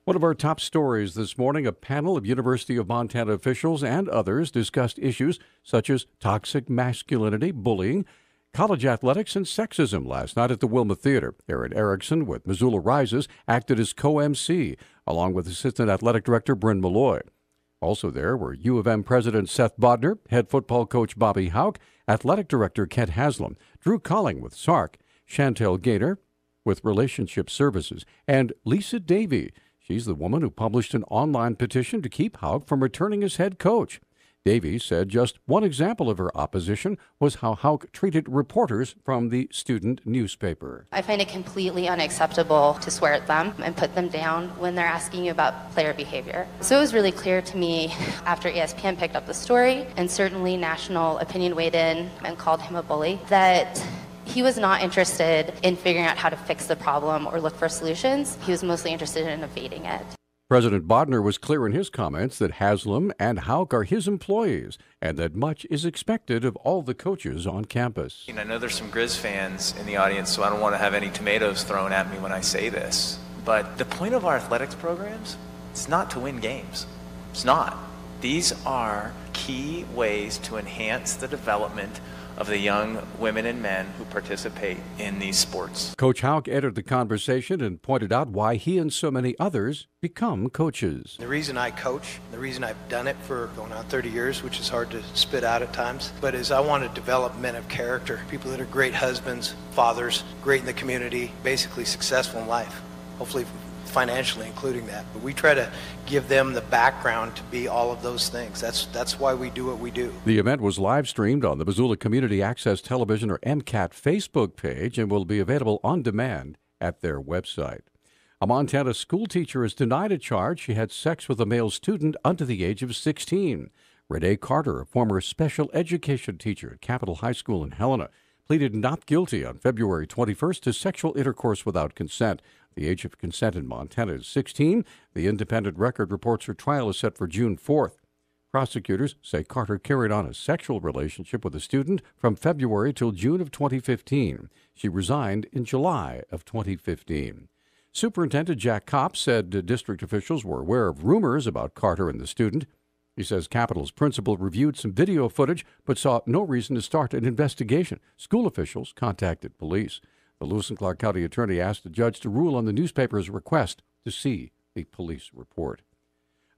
One of our top stories this morning, a panel of University of Montana officials and others discussed issues such as toxic masculinity, bullying, college athletics, and sexism last night at the Wilma Theater. Aaron Erickson with Missoula Rises acted as co-MC, along with Assistant Athletic Director Bryn Malloy. Also there were U of M President Seth Bodner, head football coach Bobby Houck, Athletic Director Kent Haslam, Drew Colling with SARC, Chantel Gaynor with Relationship Services, and Lisa Davey. She's the woman who published an online petition to keep Houck from returning as head coach. Davey said just one example of her opposition was how Houck treated reporters from the student newspaper. I find it completely unacceptable to swear at them and put them down when they're asking you about player behavior. So it was really clear to me after ESPN picked up the story, and certainly national opinion weighed in and called him a bully, that he was not interested in figuring out how to fix the problem or look for solutions. He was mostly interested in evading it. President Bodner was clear in his comments that Haslam and Houck are his employees and that much is expected of all the coaches on campus. I know there's some Grizz fans in the audience, so I don't want to have any tomatoes thrown at me when I say this. But the point of our athletics programs is not to win games. It's not. These are key ways to enhance the development of the young women and men who participate in these sports. Coach Houck entered the conversation and pointed out why he and so many others become coaches. The reason I coach, the reason I've done it for going on 30 years, which is hard to spit out at times, but is I want to develop men of character, people that are great husbands, fathers, great in the community, basically successful in life, hopefully financially including that. But we try to give them the background to be all of those things. That's why we do what we do. The event was live streamed on the Missoula Community Access Television or MCAT Facebook page and will be available on demand at their website. A Montana school teacher is denied a charge she had sex with a male student under the age of 16. Renee Carter, a former special education teacher at Capitol High School in Helena, pleaded not guilty on February 21st to sexual intercourse without consent. The age of consent in Montana is 16. The Independent Record reports her trial is set for June 4th. Prosecutors say Carter carried on a sexual relationship with a student from February till June of 2015. She resigned in July of 2015. Superintendent Jack Kopp said district officials were aware of rumors about Carter and the student. He says Capitol's principal reviewed some video footage but saw no reason to start an investigation. School officials contacted police. The Lewis and Clark County attorney asked the judge to rule on the newspaper's request to see the police report.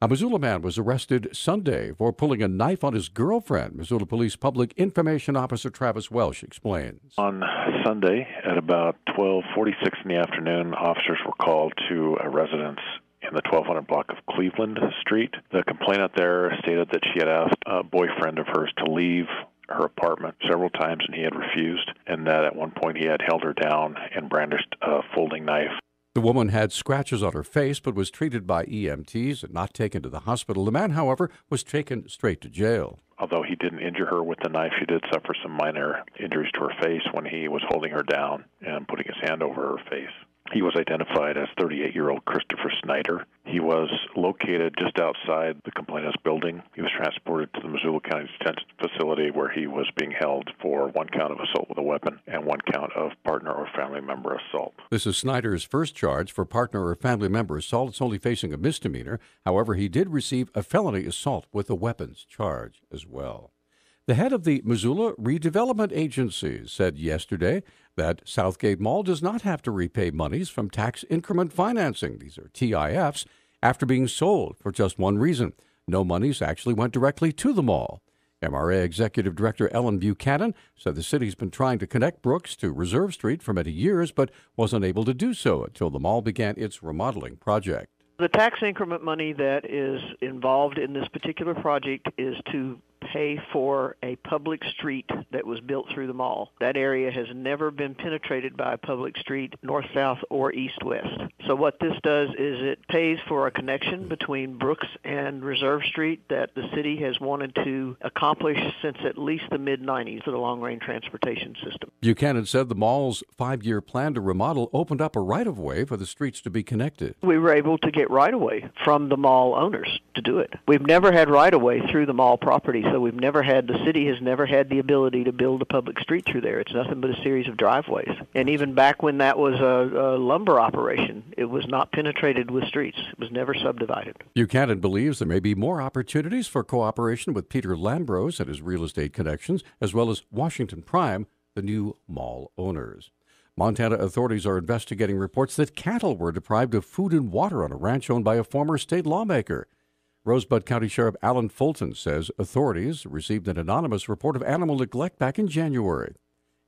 A Missoula man was arrested Sunday for pulling a knife on his girlfriend. Missoula Police Public Information Officer Travis Welsh explains. On Sunday at about 12:46 in the afternoon, officers were called to a residence in the 1200 block of Cleveland Street. The complainant there stated that she had asked a boyfriend of hers to leave her apartment several times and he had refused, and that at one point he had held her down and brandished a folding knife. The woman had scratches on her face but was treated by EMTs and not taken to the hospital. The man, however, was taken straight to jail. Although he didn't injure her with the knife, she did suffer some minor injuries to her face when he was holding her down and putting his hand over her face. He was identified as 38-year-old Christopher Snyder. He was located just outside the complainant's building. He was transported to the Missoula County Detention Facility where he was being held for one count of assault with a weapon and one count of partner or family member assault. This is Snyder's first charge for partner or family member assault. It's only facing a misdemeanor. However, he did receive a felony assault with a weapons charge as well. The head of the Missoula Redevelopment Agency said yesterday that Southgate Mall does not have to repay monies from tax increment financing, these are TIFs, after being sold for just one reason. No monies actually went directly to the mall. MRA Executive Director Ellen Buchanan said the city's been trying to connect Brooks to Reserve Street for many years, but was unable to do so until the mall began its remodeling project. The tax increment money that is involved in this particular project is to pay for a public street that was built through the mall. That area has never been penetrated by a public street, north-south or east-west. So what this does is it pays for a connection between Brooks and Reserve Street that the city has wanted to accomplish since at least the mid-90s for the long-range transportation system. Buchanan said the mall's 5-year plan to remodel opened up a right-of-way for the streets to be connected. We were able to get right-of-way from the mall owners to do it. We've never had right-of-way through the mall properties So the city has never had the ability to build a public street through there. It's nothing but a series of driveways. And even back when that was a lumber operation, it was not penetrated with streets. It was never subdivided. Buchanan believes there may be more opportunities for cooperation with Peter Lambros and his real estate connections, as well as Washington Prime, the new mall owners. Montana authorities are investigating reports that cattle were deprived of food and water on a ranch owned by a former state lawmaker. Rosebud County Sheriff Alan Fulton says authorities received an anonymous report of animal neglect back in January.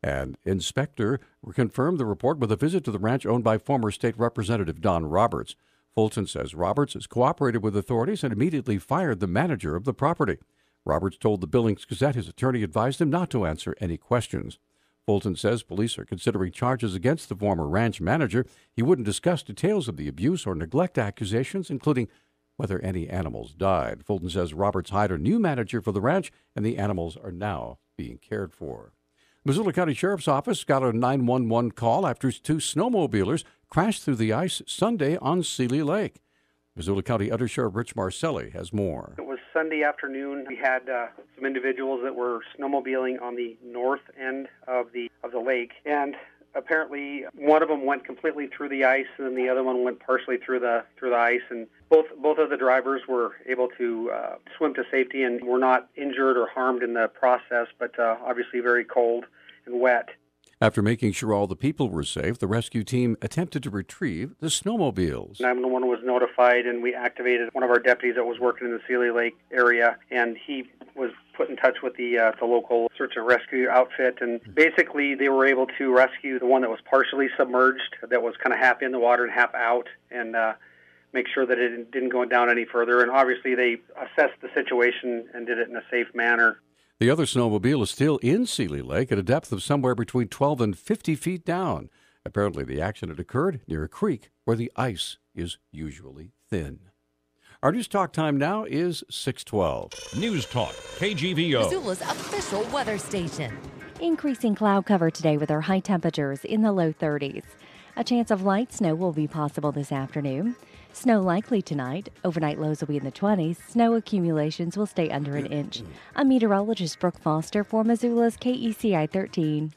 An inspector confirmed the report with a visit to the ranch owned by former state representative Don Roberts. Fulton says Roberts has cooperated with authorities and immediately fired the manager of the property. Roberts told the Billings Gazette his attorney advised him not to answer any questions. Fulton says police are considering charges against the former ranch manager. He wouldn't discuss details of the abuse or neglect accusations, including whether any animals died. Fulton says Roberts hired a new manager for the ranch, and the animals are now being cared for. Missoula County Sheriff's Office got a 911 call after two snowmobilers crashed through the ice Sunday on Seeley Lake. Missoula County Under Sheriff Rich Marcelli has more. It was Sunday afternoon. We had some individuals that were snowmobiling on the north end of the lake, and apparently one of them went completely through the ice, and then the other one went partially through the ice. And both of the drivers were able to swim to safety and were not injured or harmed in the process, but obviously very cold and wet. After making sure all the people were safe, the rescue team attempted to retrieve the snowmobiles. 911 was notified, and we activated one of our deputies that was working in the Seeley Lake area, and he was put in touch with the local search and rescue outfit, and basically they were able to rescue the one that was partially submerged, that was kind of half in the water and half out, and make sure that it didn't go down any further. And obviously they assessed the situation and did it in a safe manner. The other snowmobile is still in Seeley Lake at a depth of somewhere between 12 and 50 feet down. Apparently, the accident occurred near a creek where the ice is usually thin. Our News Talk time now is 6:12. Newstalk, KGVO. Missoula's official weather station. Increasing cloud cover today with our high temperatures in the low 30s. A chance of light snow will be possible this afternoon. Snow likely tonight. Overnight lows will be in the 20s. Snow accumulations will stay under an inch. I'm meteorologist Brooke Foster for Missoula's KECI 13.